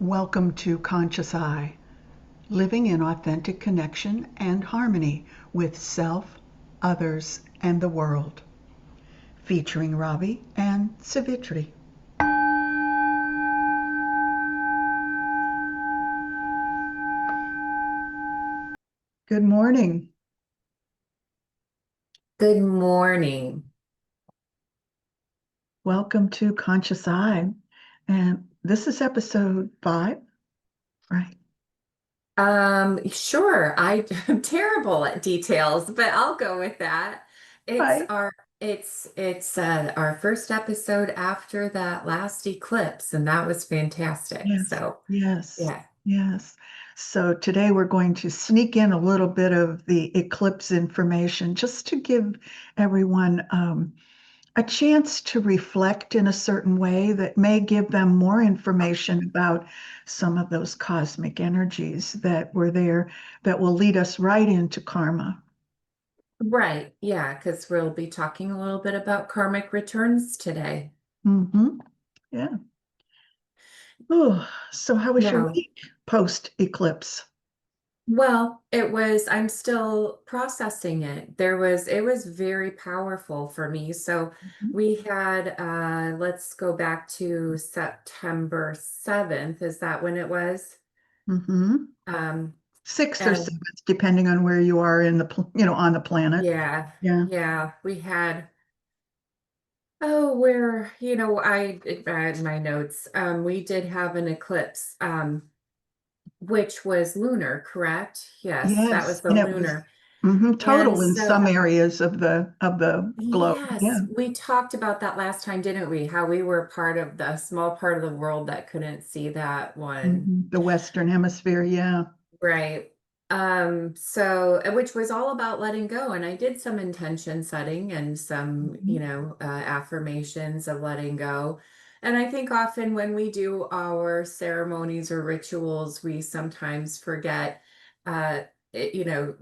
Welcome to Conscious Eye, living in authentic connection and harmony with self, others, and the world. Featuring Ravi and Savitri. Good morning. Good morning. Welcome to Conscious Eye. And this is episode 5, right? Sure. I'm terrible at details, but I'll go with that. It's Right. our it's our first episode after that last eclipse, and that was fantastic. Yes, So yes, yeah. yes. So today we're going to sneak in a little bit of the eclipse information just to give everyone a chance to reflect in a certain way that may give them more information about some of those cosmic energies that were there that will lead us right into karma. Right. Yeah, because we'll be talking a little bit about karmic returns today. Hmm. Yeah. Oh, so how was your Now, week post eclipse? I'm still processing it. It was very powerful for me. So we had, let's go back to September 7th. Is that when it was? Mm-hmm. Um, Sixth or and seventh, depending on where you are in on the planet. yeah, Yeah. yeah, we had, oh, where, I had my notes. We did have an eclipse, which was lunar, correct? Yes, that was Yes. the And it was lunar. And total in some so areas of the globe. yes, Yeah. we talked about that last time, didn't we? How we were part of the small part of the world that couldn't see that one. The Western Hemisphere. Yeah. Right. Which was all about letting go. And I did some intention setting and some, Mhm. affirmations of letting go. And I think often when we do our ceremonies or rituals, we sometimes forget, uh, it, you know,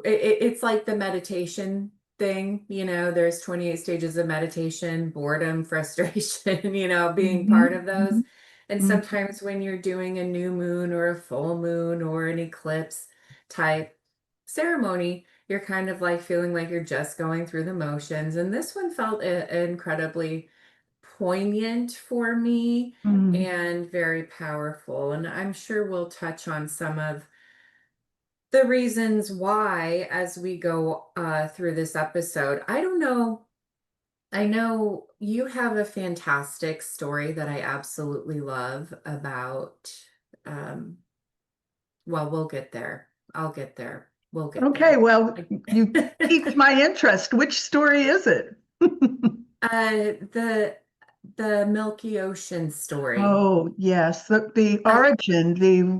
it's like the meditation thing, there's 28 stages of meditation, boredom, frustration, being part Mhm. of those. Mhm. And Mhm. sometimes when you're doing a new moon or a full moon or an eclipse type ceremony, you're kind of like feeling like you're just going through the motions. And this one felt incredibly poignant for me Mhm. and very powerful. And I'm sure we'll touch on some of the reasons why as we go through this episode. I don't know. I know you have a fantastic story that I absolutely love about. Um, well, we'll get there. I'll get there. We'll get Okay. there. Well, you piqued my interest. Which story is it? The Milky Ocean story. Oh, yes. The I origin,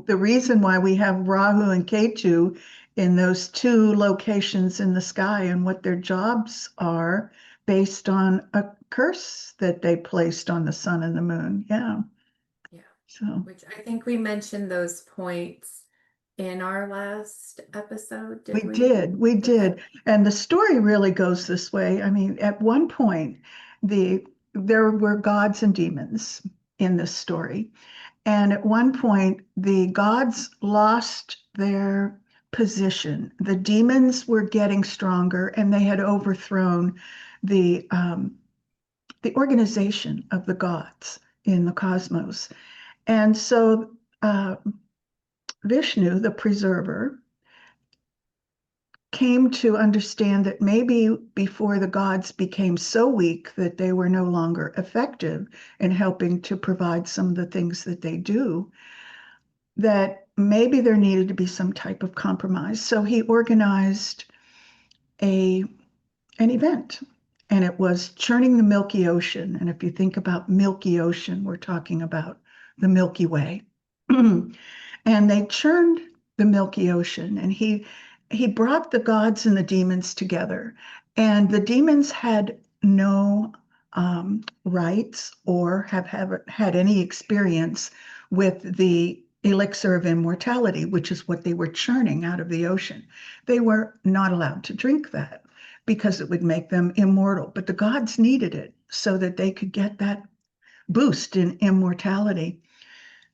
the reason why we have Rahu and Ketu in those two locations in the sky and what their jobs are based on a curse that they placed on the sun and the moon. Yeah. Yeah, So which I think we mentioned those points in our last episode, did we? we Okay. did. And the story really goes this way. I mean, at one point, there were gods and demons in this story. And at one point, the gods lost their position. The demons were getting stronger, and they had overthrown the organization of the gods in the cosmos. And so Vishnu, the preserver, came to understand that maybe before the gods became so weak that they were no longer effective in helping to provide some of the things that they do, that maybe there needed to be some type of compromise. So he organized a an event, and it was churning the Milky Ocean. And if you think about Milky Ocean, we're talking about the Milky Way. And they churned the Milky Ocean, and he brought the gods and the demons together. And the demons had no rights or have had any experience with the elixir of immortality, which is what they were churning out of the ocean. They were not allowed to drink that because it would make them immortal. But the gods needed it so that they could get that boost in immortality.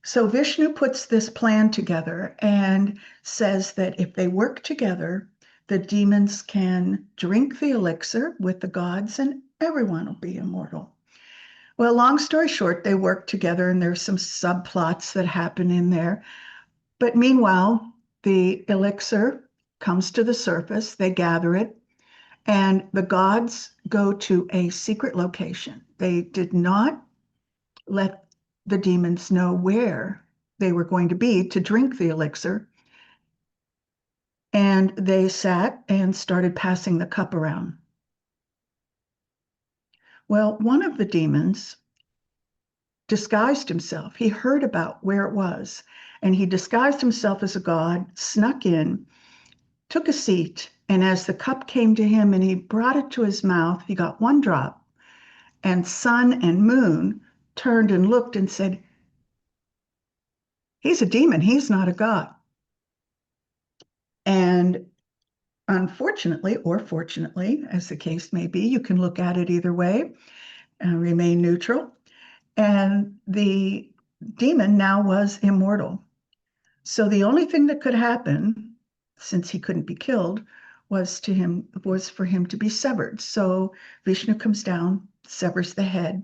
So Vishnu puts this plan together and says that if they work together, the demons can drink the elixir with the gods and everyone will be immortal. Well, long story short, they work together and there's some subplots that happen in there. But meanwhile, the elixir comes to the surface, they gather it, and the gods go to a secret location. They did not let the demons know where they were going to be to drink the elixir. And they sat and started passing the cup around. Well, one of the demons disguised himself. He heard about where it was, and he disguised himself as a god, snuck in, took a seat, and as the cup came to him and he brought it to his mouth, he got one drop, and sun and moon turned and looked and said, he's a demon, he's not a god. And unfortunately, or fortunately, as the case may be, you can look at it either way and remain neutral. And the demon now was immortal. So the only thing that could happen, since he couldn't be killed, was for him to be severed. So Vishnu comes down, severs the head,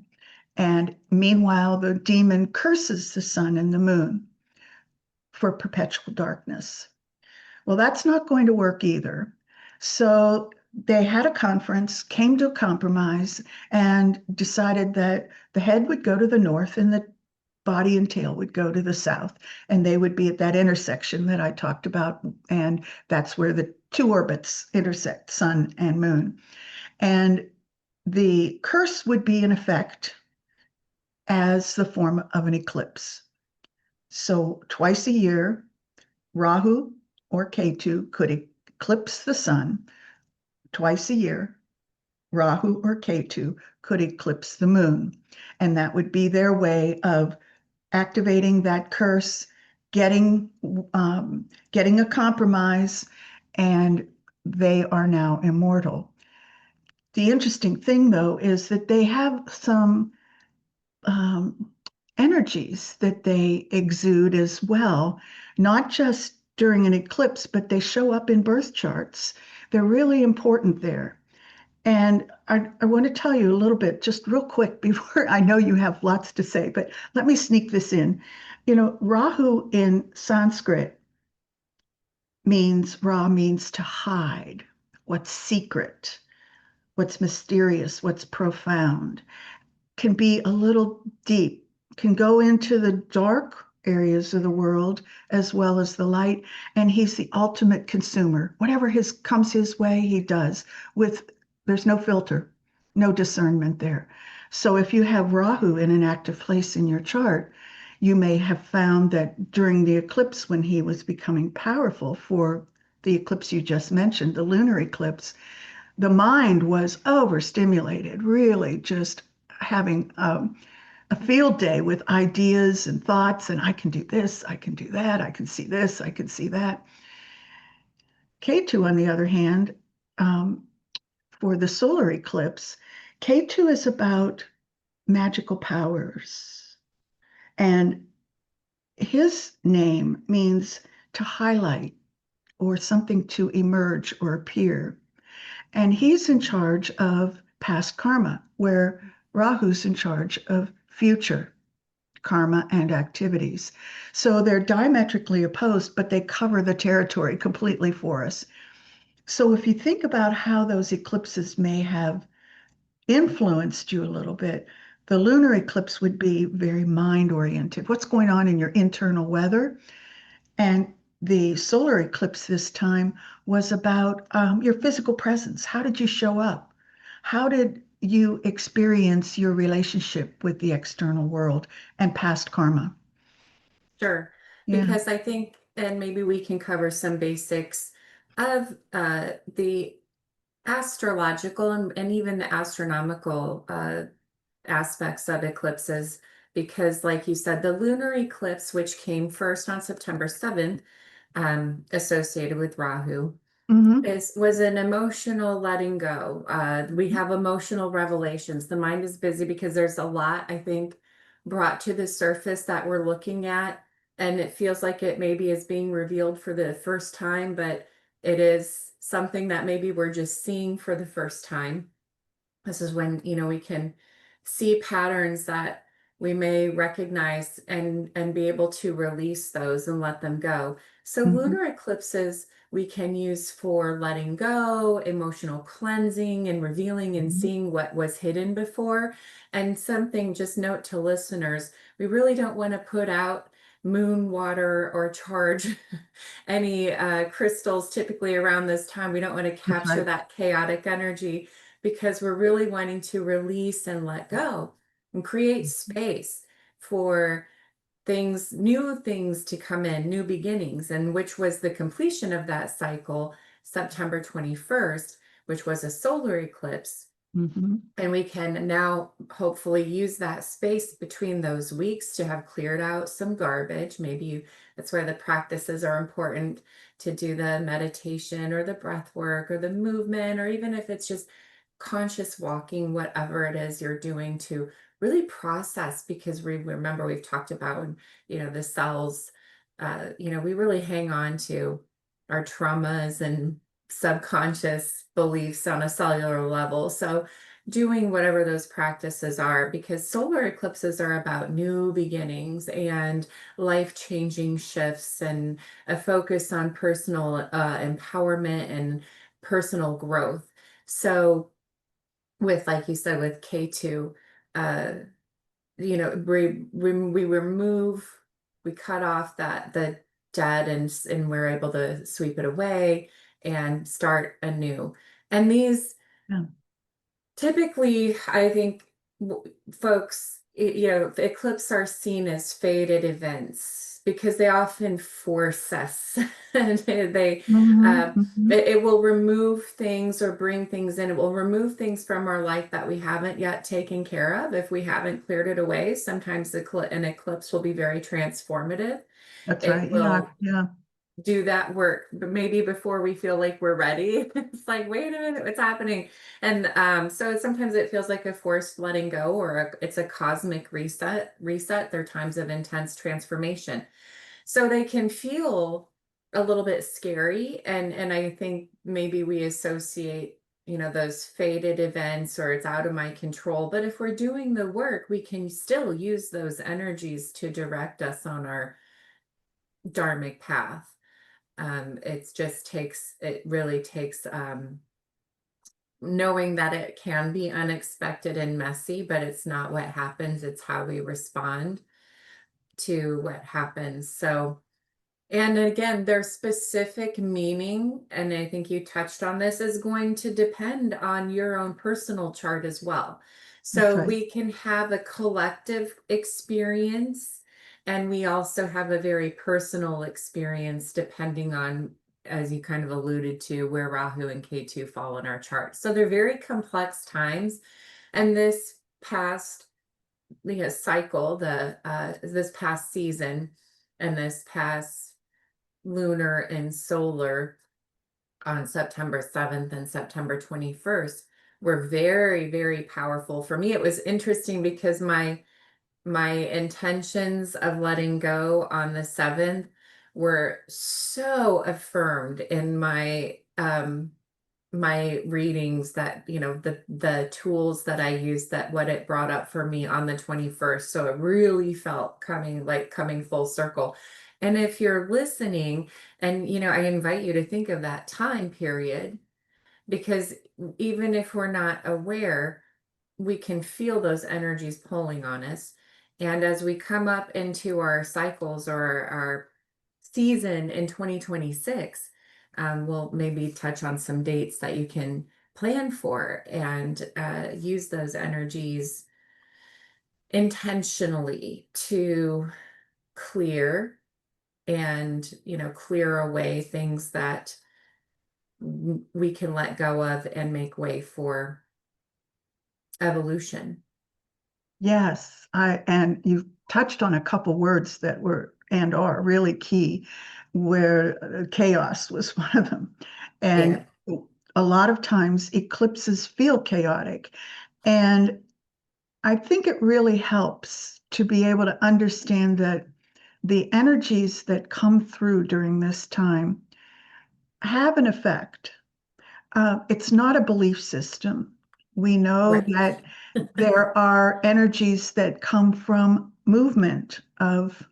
and meanwhile the demon curses the sun and the moon for perpetual darkness. Well, that's not going to work either. So they had a conference, came to a compromise, and decided that the head would go to the north and the body and tail would go to the south. And they would be at that intersection that I talked about. And that's where the two orbits intersect, sun and moon. And the curse would be in effect as the form of an eclipse. So twice a year, Rahu or Ketu could eclipse the sun. Twice a year, Rahu or Ketu could eclipse the moon. And that would be their way of activating that curse, getting a compromise, and they are now immortal. The interesting thing, though, is that they have some energies that they exude as well, not just during an eclipse, but they show up in birth charts. They're really important there. And I want to tell you a little bit, just real quick, before I know you have lots to say, but let me sneak this in. You know, Rahu in Sanskrit means to hide, what's secret, what's mysterious, what's profound, can be a little deep, can go into the dark areas of the world as well as the light. And he's the ultimate consumer. Whatever comes his way, he does there's no filter, no discernment there. So if you have Rahu in an active place in your chart, you may have found that during the eclipse when he was becoming powerful for the eclipse you just mentioned, the lunar eclipse, the mind was overstimulated, really just having a field day with ideas and thoughts, and I can do this, I can do that, I can see this, I can see that. Ketu, on the other hand, for the solar eclipse, Ketu is about magical powers. And his name means to highlight or something to emerge or appear. And he's in charge of past karma, where Rahu's in charge of future karma and activities. So they're diametrically opposed, but they cover the territory completely for us. So if you think about how those eclipses may have influenced you a little bit, the lunar eclipse would be very mind oriented. What's going on in your internal weather? And the solar eclipse this time was about your physical presence. How did you show up? How did you experience your relationship with the external world and past karma? Sure. Yeah. Because I think, and maybe we can cover some basics of the astrological and even the astronomical aspects of eclipses. Because, like you said, the lunar eclipse, which came first on September 7th, associated with Rahu, Hmm. was an emotional letting go. We have emotional revelations. The mind is busy because there's a lot, I think, brought to the surface that we're looking at. And it feels like it maybe is being revealed for the first time, but it is something that maybe we're just seeing for the first time. This is when, we can see patterns that we may recognize and be able to release those and let them go. So Mhm. lunar eclipses we can use for letting go, emotional cleansing, and revealing and Mhm. seeing what was hidden before. And something, just note to listeners, we really don't want to put out moon water or charge any crystals typically around this time. We don't want to That's capture right. that chaotic energy, because we're really wanting to release and let go and create space for things, new things to come in, new beginnings, and which was the completion of that cycle, September 21st, which was a solar eclipse. Mhm. And we can now hopefully use that space between those weeks to have cleared out some garbage. That's why the practices are important, to do the meditation or the breath work or the movement, or even if it's just conscious walking, whatever it is you're doing to really process, because we remember we've talked about, the cells, we really hang on to our traumas and subconscious beliefs on a cellular level. So doing whatever those practices are, because solar eclipses are about new beginnings and life-changing shifts and a focus on personal empowerment and personal growth. So with, like you said, with K2, uh, we remove, we cut off the dead, and we're able to sweep it away and start anew. And these Yeah. typically, I think, folks, eclipses are seen as fated events because they often force us, and Mhm. um, Mhm. it will remove things or bring things in. It will remove things from our life that we haven't yet taken care of. If we haven't cleared it away, sometimes an eclipse will be very transformative. That's It right. Yeah. will Yeah. do that work, but maybe before we feel like we're ready. It's like, wait a minute, what's happening? And so sometimes it feels like a forced letting go, or it's a cosmic reset. There are times of intense transformation. So they can feel a little bit scary. And I think maybe we associate, those faded events, or it's out of my control. But if we're doing the work, we can still use those energies to direct us on our dharmic path. It really takes knowing that it can be unexpected and messy, but it's not what happens, it's how we respond to what happens. So, and again, their specific meaning, and I think you touched on this, is going to depend on your own personal chart as well. That's So right. we can have a collective experience, and we also have a very personal experience depending on, as you kind of alluded to, where Rahu and Ketu fall in our chart. So they're very complex times. And this past cycle, this past season, and this past lunar and solar on September 7th and September 21st were very, very powerful. For me, it was interesting because my intentions of letting go on the 7th were so affirmed in my readings, that the tools that I used, that what it brought up for me on the 21st. So it really felt coming full circle. And if you're listening, and I invite you to think of that time period, because even if we're not aware, we can feel those energies pulling on us. And as we come up into our cycles, or our season in 2026, we'll maybe touch on some dates that you can plan for, and use those energies intentionally to clear, and clear away things that we can let go of and make way for evolution. Yes. And you touched on a couple words that were and are really key, where chaos was one of them. Yeah. And a lot of times eclipses feel chaotic. And I think it really helps to be able to understand that the energies that come through during this time have an effect. It's not a belief system. We know Right. that there are energies that come from movement of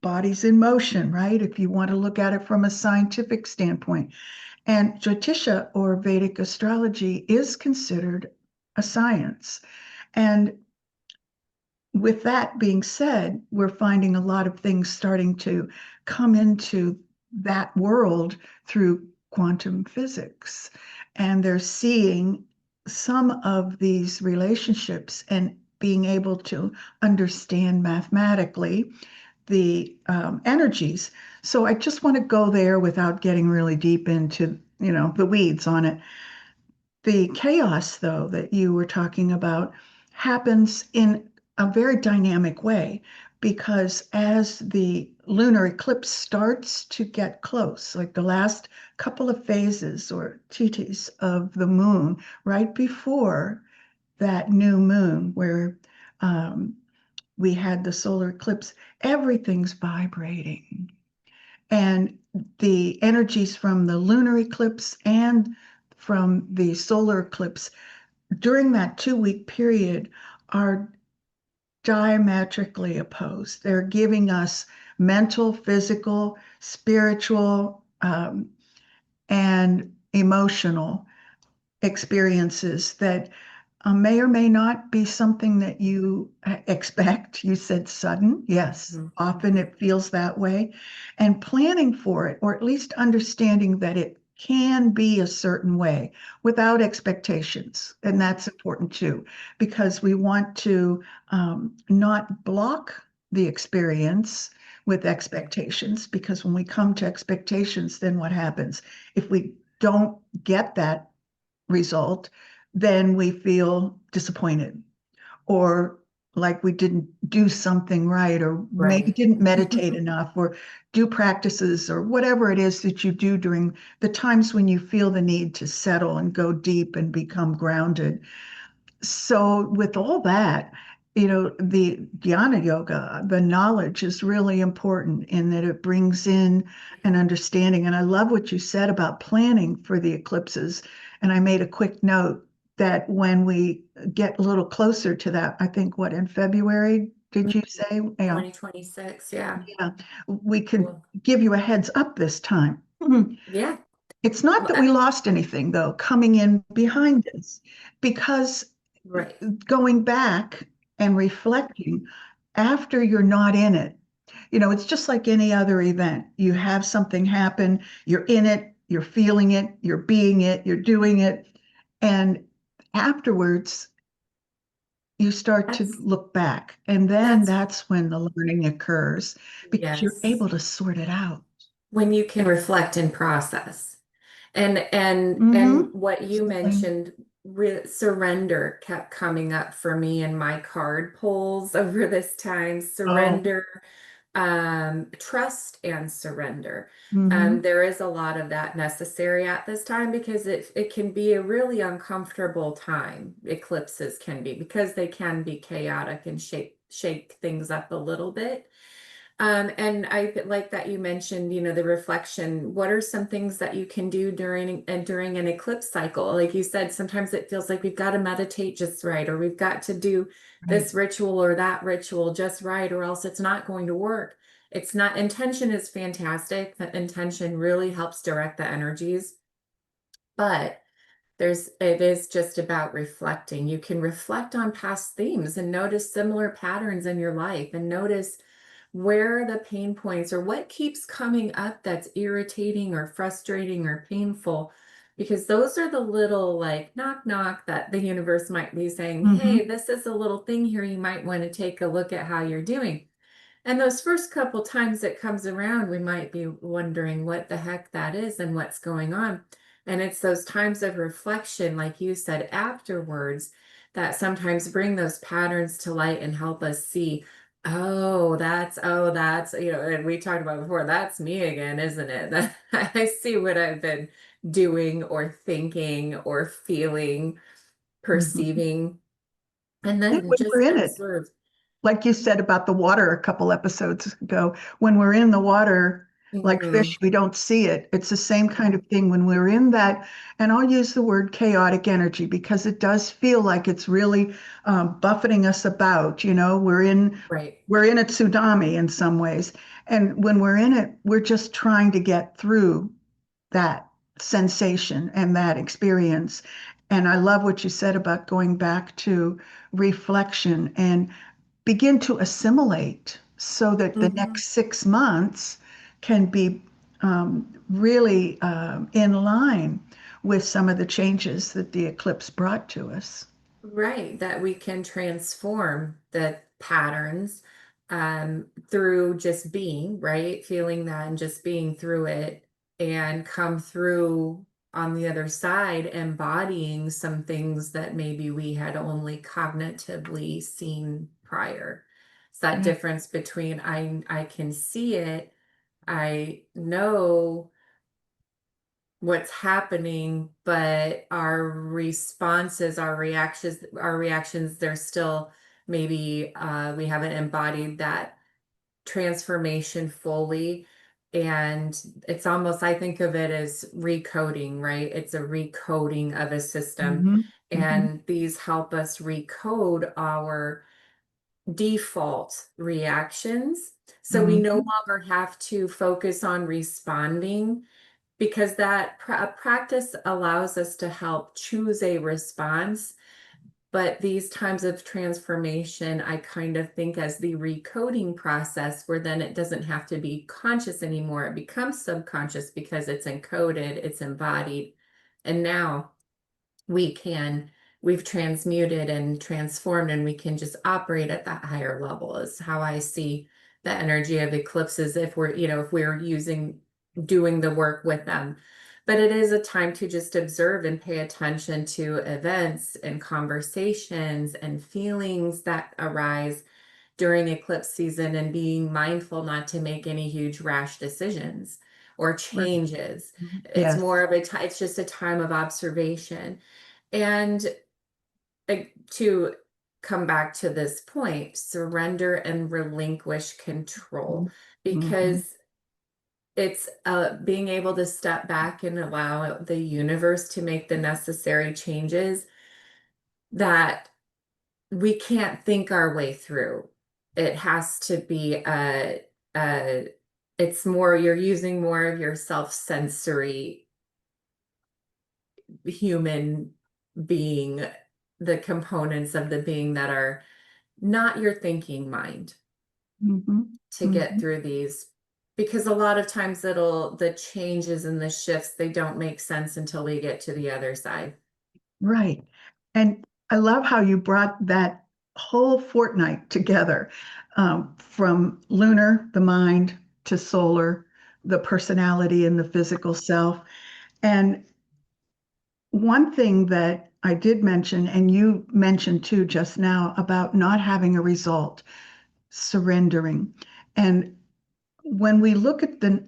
bodies in motion, right? If you want to look at it from a scientific standpoint. And Jyotisha or Vedic astrology is considered a science. And with that being said, we're finding a lot of things starting to come into that world through quantum physics. And they're seeing some of these relationships and being able to understand mathematically the energies. So I just want to go there without getting really deep into, the weeds on it. The chaos, though, that you were talking about happens in a very dynamic way because as the lunar eclipse starts to get close, like the last couple of phases or titis of the moon, right before that new moon where we had the solar eclipse, everything's vibrating. And the energies from the lunar eclipse and from the solar eclipse during that 2 week period are diametrically opposed. They're giving us mental, physical, spiritual, and emotional experiences that may or may not be something that you expect. You said sudden. Yes, often it feels that way. And planning for it, or at least understanding that it can be a certain way without expectations. And that's important too, because we want to not block the experience with expectations, because when we come to expectations, then what happens? If we don't get that result, then we feel disappointed or like we didn't do something right, or maybe Right. didn't meditate enough, or do practices, or whatever it is that you do during the times when you feel the need to settle and go deep and become grounded. So with all that, the jnana yoga, the knowledge is really important in that it brings in an understanding. And I love what you said about planning for the eclipses. And I made a quick note that when we get a little closer to that, I think what, in February, did you say? Yeah, 2026. Yeah. yeah, we could Well, give you a heads up this time. yeah. It's not Well, that we lost anything, though, coming in behind us, because right. going back and reflecting after you're not in it, it's just like any other event. You have something happen, you're in it, you're feeling it, you're being it, you're doing it. And afterwards, you start to That's look back. And then that's that's when the learning occurs because you're yes. able to sort it out. When you can reflect and process. And Mm-hmm. what you Absolutely. mentioned, surrender kept coming up for me in my card pulls over this time. Oh, Surrender, trust and surrender. mm-hmm. There is a lot of that necessary at this time because it can be a really uncomfortable time. Eclipses can be because they can be chaotic and shake things up a little bit. And I like that you mentioned, the reflection. What are some things that you can do during an eclipse cycle? Like you said, sometimes it feels like we've got to meditate just right, or we've got to do Right. this ritual or that ritual just right, or else it's not going to work. It's not, intention is fantastic. The intention really helps direct the energies, but it is just about reflecting. You can reflect on past themes and notice similar patterns in your life and notice where are the pain points or what keeps coming up that's irritating or frustrating or painful, because those are the little like knock knock that the universe might be saying, Mm-hmm. hey, this is a little thing here, you might want to take a look at how you're doing. And those first couple times it comes around, we might be wondering what the heck that is and what's going on. And it's those times of reflection, like you said, afterwards, that sometimes bring those patterns to light and help us see, oh, that's, and we talked about before, that's me again, isn't it? That I see what I've been doing or thinking or feeling, Mm-hmm. perceiving, and And then when we're just in it, observe. like you said about the water a couple episodes ago, when we're in the water, like Mhm. fish, we don't see it. It's the same kind of thing when we're in that, and I'll use the word chaotic energy because it does feel like it's really buffeting us about. Right. We're in a tsunami in some ways, and when we're in it, we're just trying to get through that sensation and that experience. And I love what you said about going back to reflection and begin to assimilate so that the Mhm. next 6 months can be really in line with some of the changes that the eclipse brought to us. Right, that we can transform the patterns through just being, right? Feeling that and just being through it and come through on the other side embodying some things that maybe we had only cognitively seen prior. It's that Yeah. difference between I can see it, I know what's happening, but our responses, our reactions, they're still maybe we haven't embodied that transformation fully. And it's almost, I think of it as recoding, right? It's a recoding of a system. Hmm. Hmm. And these help us recode our default reactions. So we no Hmm. longer have to focus on responding because that practice allows us to help choose a response. But these times of transformation, I kind of think as the recoding process, where then it doesn't have to be conscious anymore. It becomes subconscious because it's encoded, it's embodied. And now we can, we've transmuted and transformed, and we can just operate at that higher level, is how I see the energy of eclipses if we're doing the work with them. But it is a time to just observe and pay attention to events and conversations and feelings that arise during eclipse season, and being mindful not to make any huge rash decisions or Right. changes. Mhm. It's Yes. more of it's just a time of observation. And to come back to this point, surrender and relinquish control, Hmm. because it's being able to step back and allow the universe to make the necessary changes that we can't think our way through. It has to be a it's more, you're using more of your self-sensory human being, the components of the being that are not your thinking mind, Hmm. to get Hmm. through these, because a lot of times the changes and the shifts, they don't make sense until we get to the other side. Right. And I love how you brought that whole fortnight together, from lunar, the mind, to solar, the personality and the physical self. And one thing that I did mention, and you mentioned too just now, about not having a result, surrendering. And when we look at the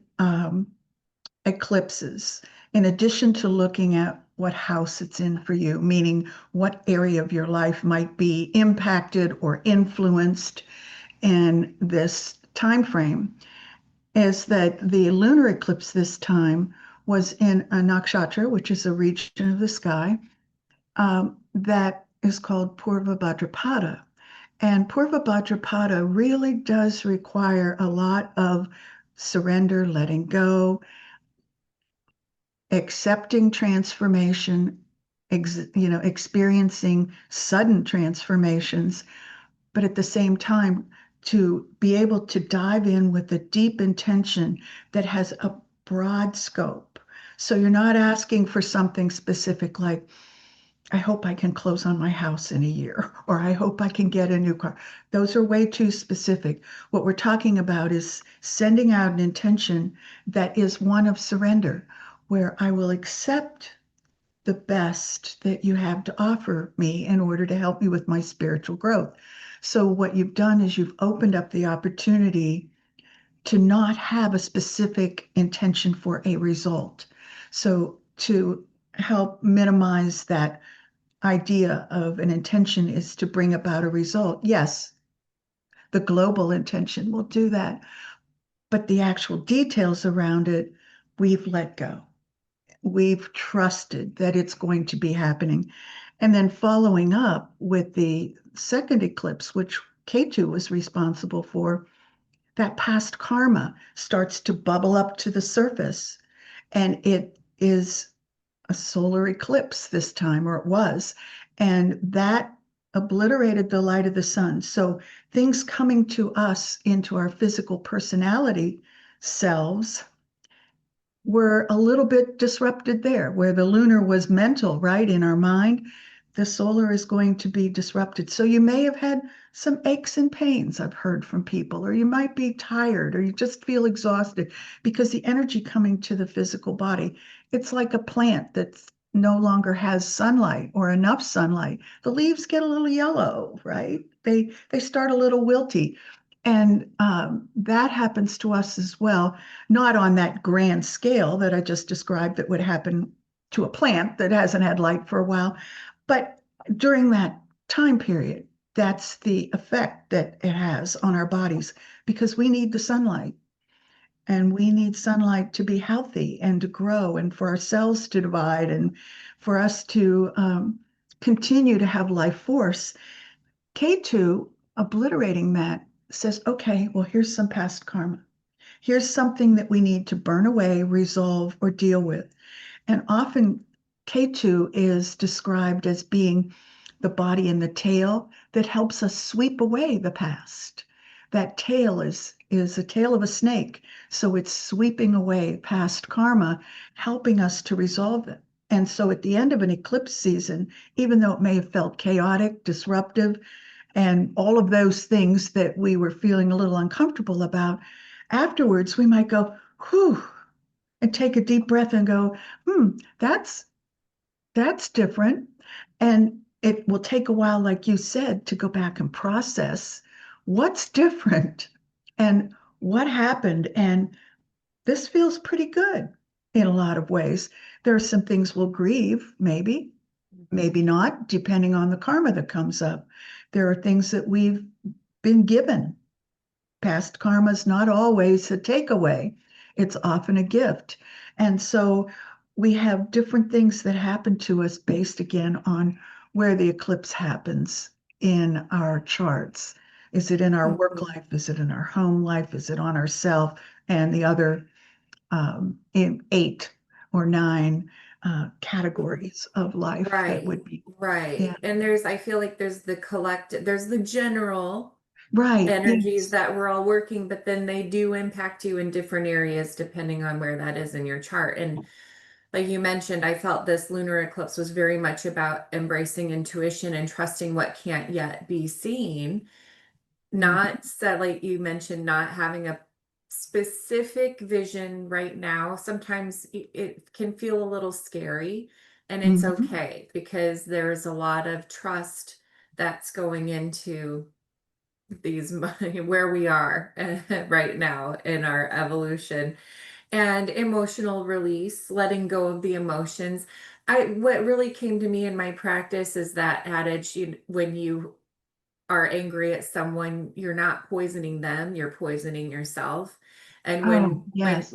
eclipses, in addition to looking at what house it's in for you, meaning what area of your life might be impacted or influenced in this time frame, is that the lunar eclipse this time was in a nakshatra, which is a region of the sky, that is called Purva Bhadrapada. And Purva Bhadrapada really does require a lot of surrender, letting go, accepting transformation, experiencing sudden transformations, but at the same time, to be able to dive in with a deep intention that has a broad scope. So you're not asking for something specific like, I hope I can close on my house in a year, or I hope I can get a new car. Those are way too specific. What we're talking about is sending out an intention that is one of surrender, where I will accept the best that you have to offer me in order to help me with my spiritual growth. So, what you've done is you've opened up the opportunity to not have a specific intention for a result. So, to help minimize that idea of an intention is to bring about a result. Yes, the global intention will do that. But the actual details around it, we've let go. We've trusted that it's going to be happening. And then following up with the second eclipse, which Ketu was responsible for, that past karma starts to bubble up to the surface. And it is a solar eclipse this time, or it was. And that obliterated the light of the sun. So things coming to us into our physical personality selves were a little bit disrupted there, where the lunar was mental, right, in our mind. The solar is going to be disrupted. So you may have had some aches and pains, I've heard from people, or you might be tired, or you just feel exhausted because the energy coming to the physical body, it's like a plant that no longer has sunlight or enough sunlight. The leaves get a little yellow, right? They start a little wilty. And that happens to us as well, not on that grand scale that I just described that would happen to a plant that hasn't had light for a while. But during that time period, that's the effect that it has on our bodies because we need the sunlight and we need sunlight to be healthy and to grow and for our cells to divide and for us to continue to have life force. K2, obliterating that, says, okay, well, here's some past karma. Here's something that we need to burn away, resolve, or deal with. And often K2 is described as being the body and the tail that helps us sweep away the past. That tail is a tail of a snake. So it's sweeping away past karma, helping us to resolve it. And so at the end of an eclipse season, even though it may have felt chaotic, disruptive, and all of those things that we were feeling a little uncomfortable about, afterwards we might go, whew, and take a deep breath and go, that's different. And it will take a while, like you said, to go back and process what's different and what happened. And this feels pretty good in a lot of ways. There are some things we'll grieve, maybe not, depending on the karma that comes up. There are things that we've been given. Past karma is not always a takeaway, it's often a gift. And so we have different things that happen to us based again on where the eclipse happens in our charts. Is it in our work life? Is it in our home life? Is it on ourself? And the other in 8 or 9 categories of life that would be. Right. Yeah. And I feel like there's the collective, there's the general Right. energies Yes. that we're all working, but then they do impact you in different areas depending on where that is in your chart. And like you mentioned, I felt this lunar eclipse was very much about embracing intuition and trusting what can't yet be seen. Not so, like you mentioned, not having a specific vision right now. Sometimes it can feel a little scary, and it's Mhm. okay because there's a lot of trust that's going into these where we are right now in our evolution, and emotional release, letting go of the emotions. What really came to me in my practice is that adage, when you are angry at someone, you're not poisoning them, you're poisoning yourself. And Oh, yes.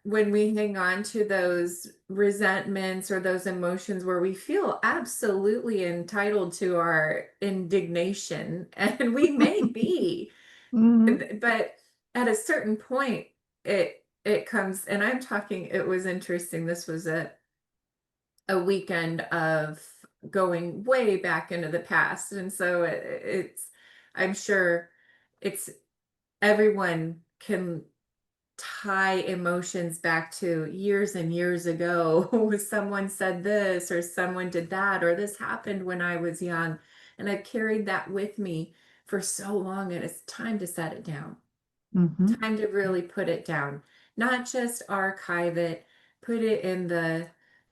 when we hang on to those resentments or those emotions where we feel absolutely entitled to our indignation, and we may be, Mhm. but at a certain point, it comes, and I'm talking, it was interesting. This was a weekend of going way back into the past. And so I'm sure it's, everyone can tie emotions back to years and years ago. Someone said this, or someone did that, or this happened when I was young. And I've carried that with me for so long, and it's time to set it down. Mhm. Time to really put it down, not just archive it, put it in the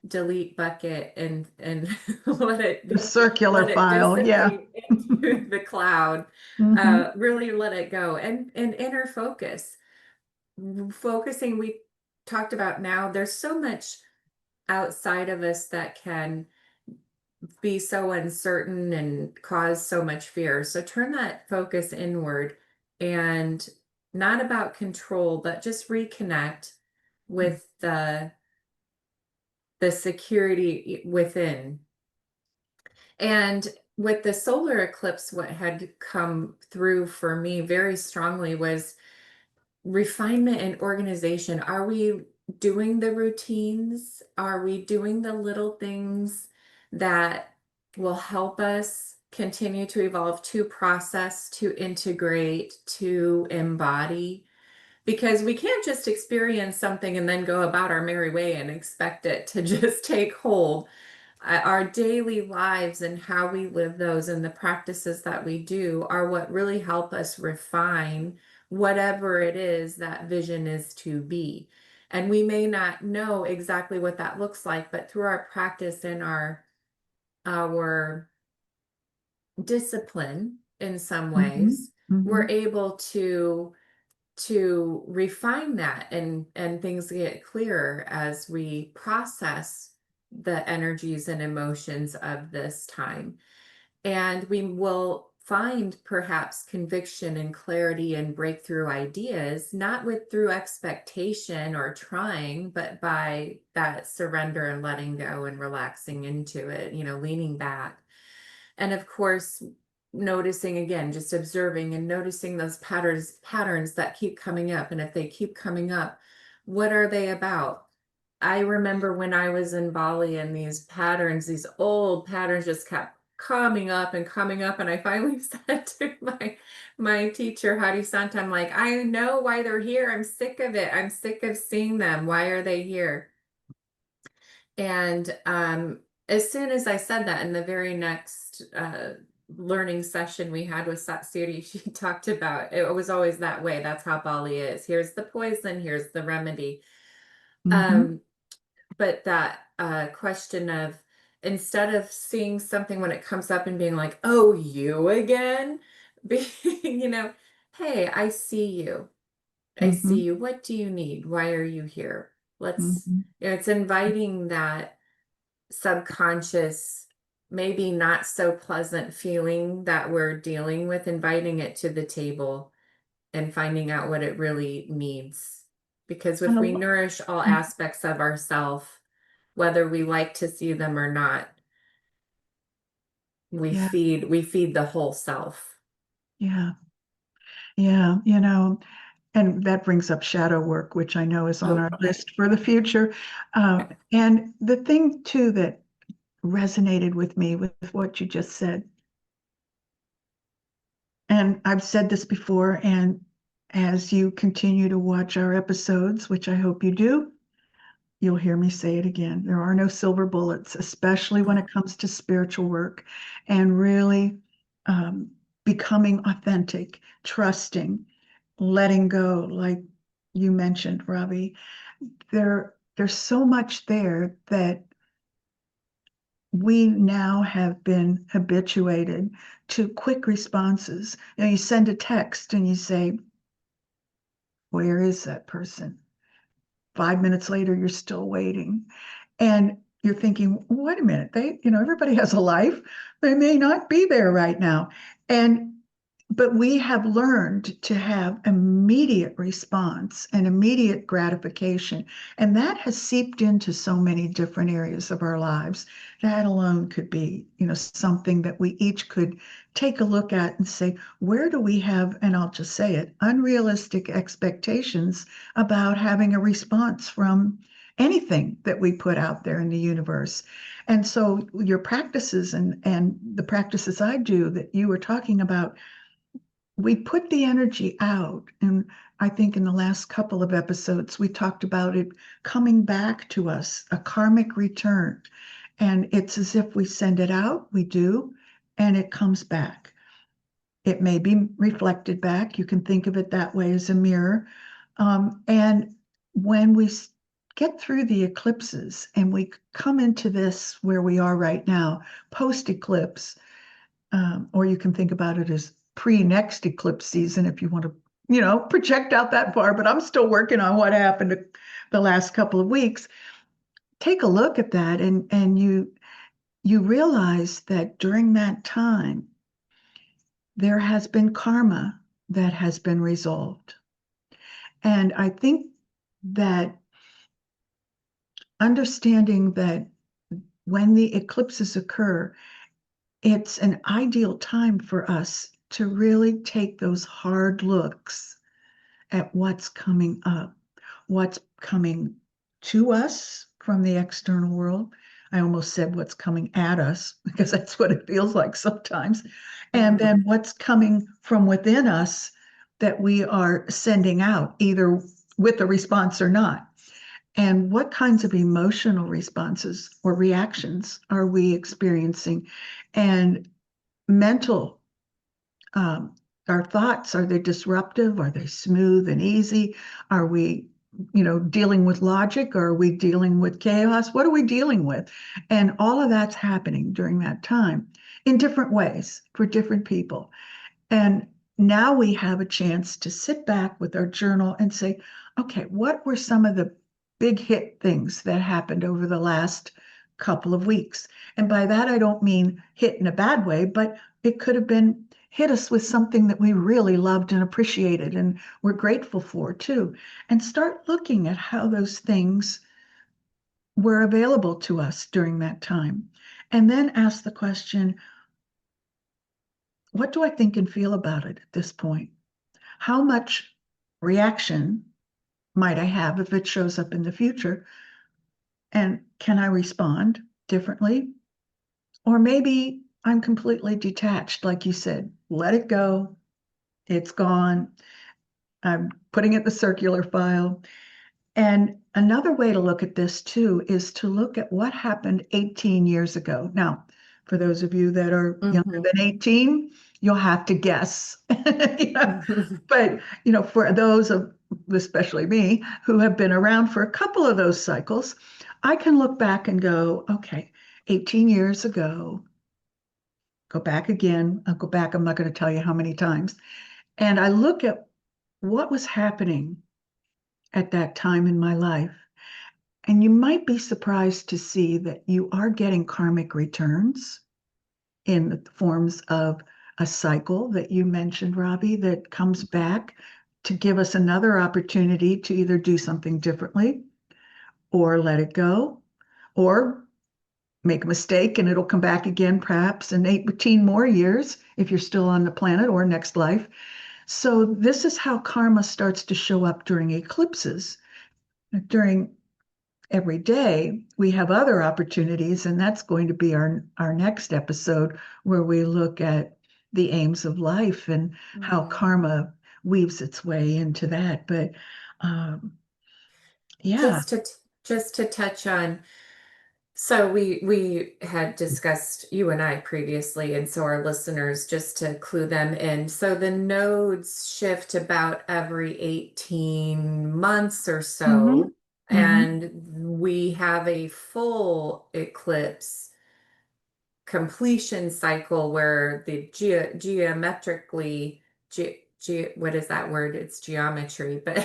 delete bucket and The circular let it file, yeah. dissipate into the cloud. Mhm. Really let it go, and inner focus. Focusing, we talked about, now there's so much outside of us that can be so uncertain and cause so much fear. So turn that focus inward and not about control, but just reconnect with the security within. And with the solar eclipse, what had come through for me very strongly was refinement and organization. Are we doing the routines? Are we doing the little things that will help us continue to evolve, to process, to integrate, to embody? Because we can't just experience something and then go about our merry way and expect it to just take hold. Our daily lives and how we live those and the practices that we do are what really help us refine whatever it is that vision is to be. And we may not know exactly what that looks like, but through our practice and our discipline in some Mhm, ways, we're mhm. able to refine that, and things get clearer as we process the energies and emotions of this time. And we will find perhaps conviction and clarity and breakthrough ideas, not with through expectation or trying, but by that surrender and letting go and relaxing into it, leaning back. And of course, noticing again, just observing and noticing those patterns that keep coming up. And if they keep coming up, what are they about? I remember when I was in Bali and these patterns, these old patterns just kept coming up and coming up. And I finally said to my teacher, Hadi Sant, I'm like, I know why they're here. I'm sick of it. I'm sick of seeing them. Why are they here? And as soon as I said that, in the very next learning session we had with Satsuri, she talked about it was always that way. That's how Bali is. Here's the poison, here's the remedy. Mhm. Um, but that question of, instead of seeing something when it comes up and being like, oh, you again, being, hey, I see you. I see Mhm. you. What do you need? Why are you here? Mhm. It's inviting that subconscious, maybe not so pleasant feeling that we're dealing with, inviting it to the table and finding out what it really needs. Because And if a we lo- nourish all aspects of ourself, whether we like to see them or not, we yeah, feed the whole self. yeah, yeah, and that brings up shadow work, which I know is on Oh, our list for the future. And the thing too that resonated with me with what you just said, and I've said this before, and as you continue to watch our episodes, which I hope you do, you'll hear me say it again. There are no silver bullets, especially when it comes to spiritual work and really um, becoming authentic, trusting, letting go, like you mentioned, Ravi. There's so much there that we now have been habituated to quick responses. You send a text and you say, where is that person? 5 minutes later, you're still waiting. And you're thinking, wait a minute, everybody has a life. They may not be there right now. And but we have learned to have immediate response and immediate gratification. And that has seeped into so many different areas of our lives. That alone could be, something that we each could take a look at and say, where do we have, and I'll just say it, unrealistic expectations about having a response from anything that we put out there in the universe. And so your practices and the practices I do that you were talking about, we put the energy out. And I think in the last couple of episodes, we talked about it coming back to us, a karmic return. And it's as if we send it out, we do, and it comes back. It may be reflected back. You can think of it that way as a mirror. And when we get through the eclipses and we come into this where we are right now, post eclipse, or you can think about it as pre-next eclipse season if you want to, project out that far. But I'm still working on what happened the last couple of weeks. Take a look at that, and you realize that during that time there has been karma that has been resolved. And I think that understanding that when the eclipses occur, it's an ideal time for us to really take those hard looks at what's coming up, what's coming to us from the external world. I almost said what's coming at us because that's what it feels like sometimes. And Mhm. then what's coming from within us that we are sending out, either with a response or not. And what kinds of emotional responses or reactions are we experiencing? And mental, um, our thoughts, are they disruptive? Are they smooth and easy? Are we, dealing with logic? Or are we dealing with chaos? What are we dealing with? And all of that's happening during that time in different ways for different people. And now we have a chance to sit back with our journal and say, okay, what were some of the big hit things that happened over the last couple of weeks? And by that, I don't mean hit in a bad way, but it could have been hit us with something that we really loved and appreciated and we're grateful for too. And start looking at how those things were available to us during that time. And then ask the question, what do I think and feel about it at this point? How much reaction might I have if it shows up in the future? And can I respond differently? Or maybe I'm completely detached, like you said, let it go. It's gone. I'm putting it in the circular file. And another way to look at this too is to look at what happened 18 years ago. Now, for those of you that are younger Mhm. than 18, you'll have to guess. You know, but for those of especially me who have been around for a couple of those cycles, I can look back and go, okay, 18 years ago, go back again. I'll go back. I'm not going to tell you how many times. And I look at what was happening at that time in my life. And you might be surprised to see that you are getting karmic returns in the forms of a cycle that you mentioned, Ravi, that comes back to give us another opportunity to either do something differently or let it go or make a mistake and it'll come back again, perhaps in 18 more years if you're still on the planet or next life. So, this is how karma starts to show up during eclipses. During every day, we have other opportunities, and that's going to be our next episode where we look at the aims of life and how Mhm. karma weaves its way into that. But um, yeah. Just to touch on, so we had discussed, you and I previously, and so our listeners, just to clue them in. So the nodes shift about every 18 months or Hmm. so, Hmm. and we have a full eclipse completion cycle where the geometrically what is that word? It's geometry, but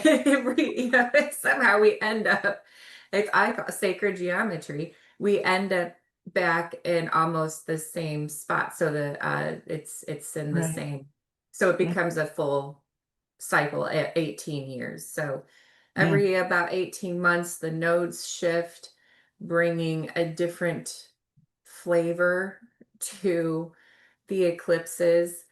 somehow we end up, it's I call sacred geometry. We end up back in almost the same spot. So it's in the Right. same, so it Yeah. becomes a full cycle at 18 years. So Yeah. every about 18 months, the nodes shift, bringing a different flavor to the eclipses.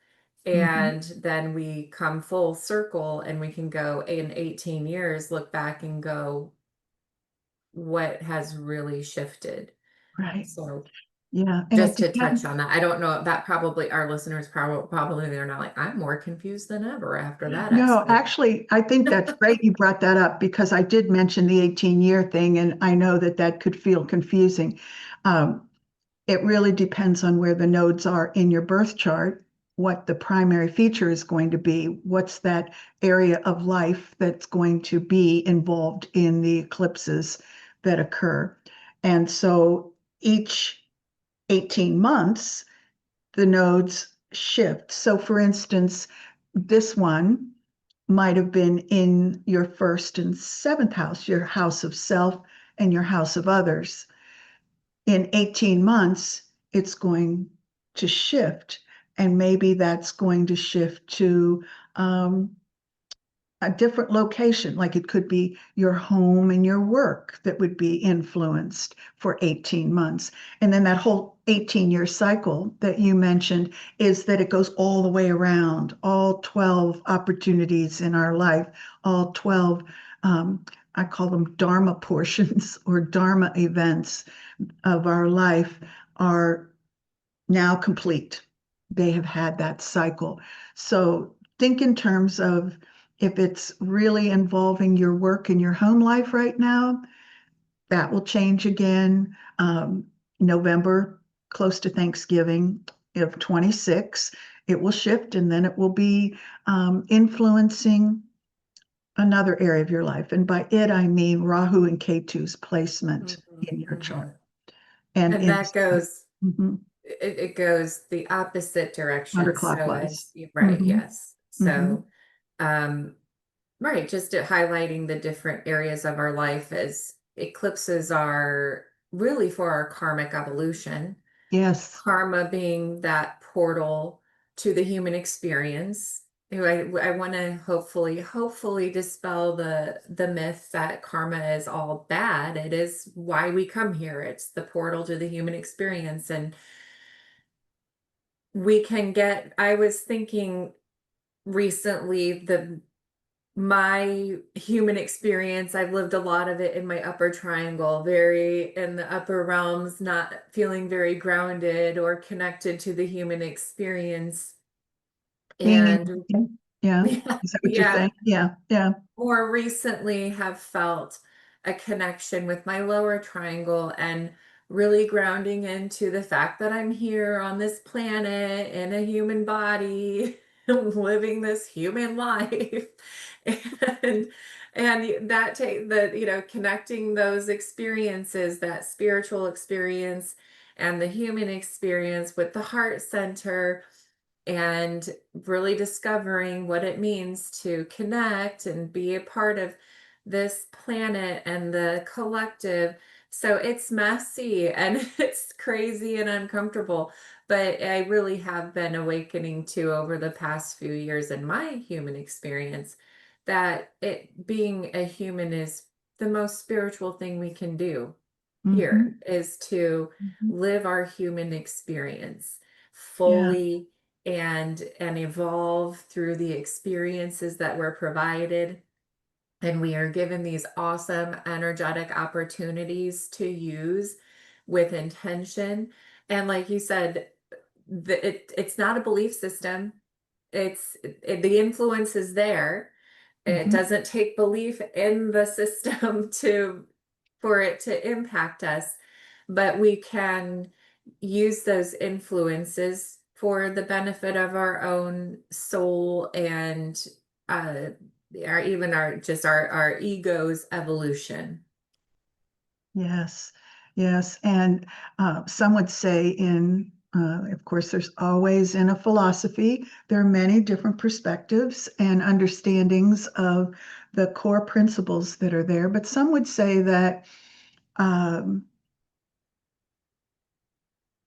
Hmm. And then we come full circle and we can go in 18 years, look back and go, what has really shifted? Right. So Yeah. And it just to touch depends. on that, I don't know that probably our listeners probably they're not like, I'm more confused than ever after that No, explanation. actually, I think that's great you brought that up because I did mention the 18-year thing, and I know that that could feel confusing. Um, it really depends on where the nodes are in your birth chart, what the primary feature is going to be, what's that area of life that's going to be involved in the eclipses that occur. And so each 18 months, the nodes shift. So, for instance, this one might have been in your first and seventh house, your house of self and your house of others. In 18 months, it's going to shift. And maybe that's going to shift to a different location, like it could be your home and your work that would be influenced for 18 months. And then that whole 18-year cycle that you mentioned is that it goes all the way around, all 12 opportunities in our life, all 12, I call them Dharma portions or Dharma events of our life are now complete. They have had that cycle. So think in terms of if it's really involving your work and your home life right now, that will change again. November, close to Thanksgiving of 26, it will shift and then it will be influencing another area of your life. And by it, I mean Rahu and Ketu's placement Mhm, in your mhm. chart. And And in that goes, mhm, it goes the opposite direction. So counterclockwise. as you right, Hmm. yes. Hmm. So um right, just highlighting the different areas of our life as eclipses are really for our karmic evolution. Yes. Karma being that portal to the human experience. I want to hopefully dispel the myth that karma is all bad. It is why we come here. It's the portal to the human experience. And we can get, I was thinking recently, the my human experience, I've lived a lot of it in my upper triangle, very in the upper realms, not feeling very grounded or connected to the human experience. Being And in, yeah. yeah, Is that what you're yeah, saying? Yeah. Yeah. more recently have felt a connection with my lower triangle and really grounding into the fact that I'm here on this planet in a human body living this human life and that take the connecting those experiences, that spiritual experience and the human experience with the heart center, and really discovering what it means to connect and be a part of this planet and the collective. So it's messy and it's crazy and uncomfortable, but I really have been awakening to over the past few years in my human experience that it being a human is the most spiritual thing we can do Hmm. here, is to Hmm. live our human experience Yeah. fully and evolve through the experiences that we're provided, and we are given these awesome energetic opportunities to use with intention. And like you said, it's not a belief system. The influence is there. It Hmm. doesn't take belief in the system to for it to impact us, but we can use those influences for the benefit of our own soul and uh our even our just our ego's evolution. Yes. Yes. And some would say of course, there's always in a philosophy, there are many different perspectives and understandings of the core principles that are there. But some would say that um,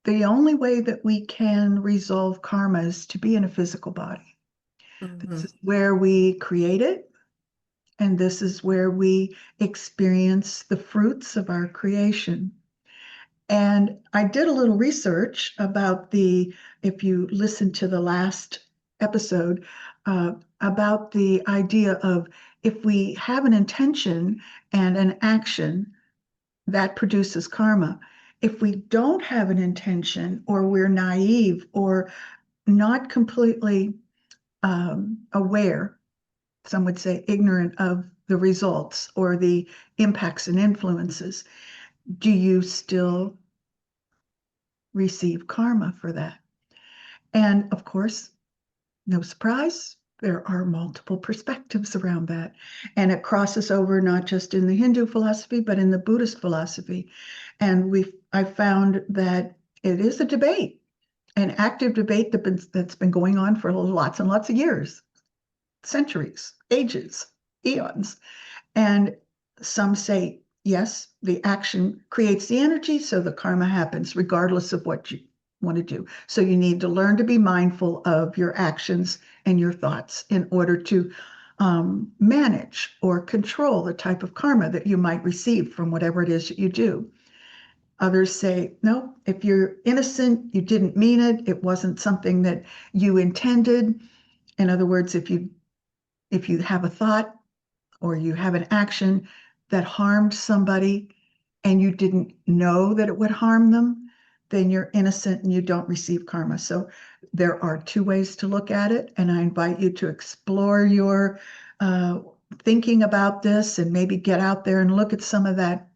the only way that we can resolve karma is to be in a physical body. This Mhm. is where we create it, and this is where we experience the fruits of our creation. And I did a little research about if you listen to the last episode, about the idea of if we have an intention and an action, that produces karma. If we don't have an intention, or we're naive or not completely aware, some would say ignorant of the results or the impacts and influences, do you still receive karma for that? And of course, no surprise, there are multiple perspectives around that. And it crosses over not just in the Hindu philosophy, but in the Buddhist philosophy. And I found that it is a debate, an active debate that's been going on for lots and lots of years, centuries, ages, eons. And some say, yes, the action creates the energy, so the karma happens regardless of want to do. So you need to learn to be mindful of your actions and your thoughts in order to manage or control the type of karma that you might receive from whatever it is that you do. Others say, no, if you're innocent, you didn't mean it. It wasn't something that you intended. In other words, if you have a thought or you have an action that harmed somebody and you didn't know that it would harm them, then you're innocent and you don't receive karma. So there are two ways to look at it. And I invite you to explore your thinking about this and maybe get out there and look at some of that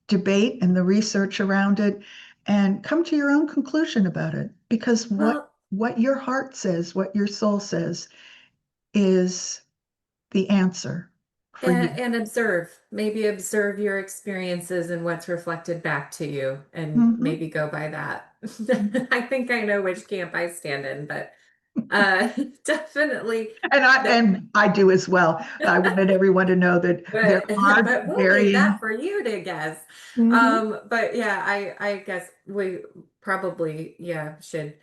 debate and the research around it and come to your own conclusion about it. Because Well, what your heart says, what your soul says is the answer for you. and maybe observe your experiences and what's reflected back to you, and Mhm. maybe go by that. I think I know which camp I stand in, but definitely that. And I do as well. I wanted everyone to know that there are But we'll leave that varying. for you to guess. Mhm. But yeah, I guess we probably, yeah, should.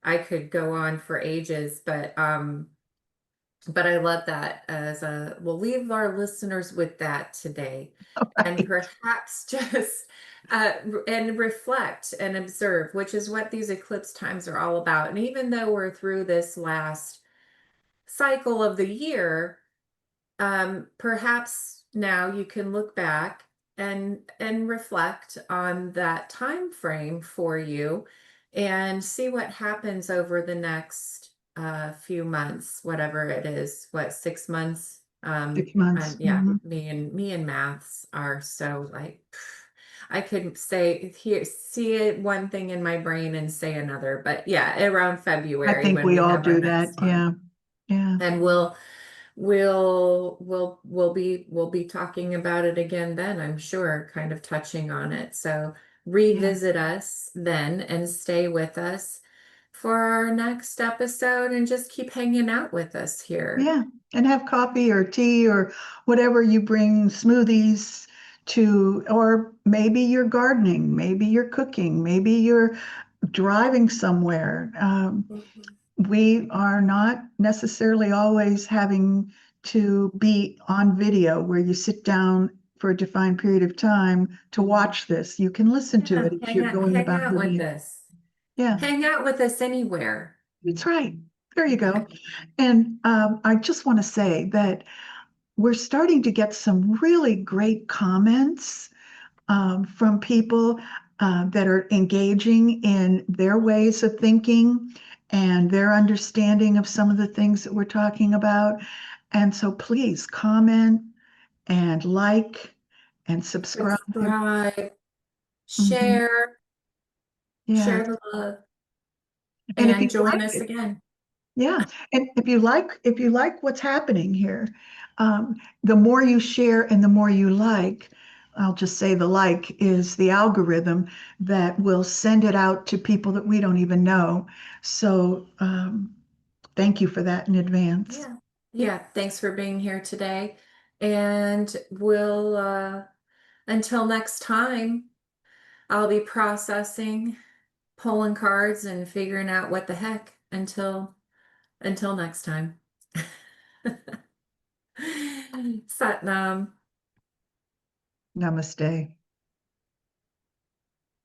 I could go on for ages, but I love that. We'll leave our listeners with that today, and Right. perhaps just and reflect and observe, which is what these eclipse times are all about. And even though we're through this last cycle of the year, perhaps now you can look back and reflect on that time frame for you and see what happens over the next few months, whatever it is, what, 6 months. 6 months. And yeah, Mhm. me and maths are so like I could say here, see it one thing in my brain and say another, but yeah, around I February think when we we all have our do that. next one, Yeah. Yeah. and we'll be talking about it again then, I'm sure, kind of touching on it. So Yeah. revisit us then and stay with us for our next episode and just keep hanging out with us here. Yeah. And have coffee or tea or whatever you bring, smoothies to, or maybe you're gardening, maybe you're cooking, maybe you're driving somewhere. Mhm. We are not necessarily always having to be on video where you sit down for a defined period of time to watch this. You can listen to Yeah, it if you're going hang about out your with day. us. Yeah, Hang out with us anywhere. that's right. There you go. And I just want to say that we're starting to get some really great comments from people that are engaging in their ways of thinking and their understanding of some of the things that we're talking about. And so please comment and like and subscribe. Subscribe, Mhm. share, Yeah. share the love, And if you and join like us it, again. yeah. And if you like what's happening here, the more you share and the more you like, I'll just say the like is the algorithm that will send it out to people that we don't even know. So thank you for that in advance. Yeah. Yeah. Thanks for being here today. And until next time, I'll be processing, pulling cards, and figuring out what the heck until next time. Satnam. Namaste.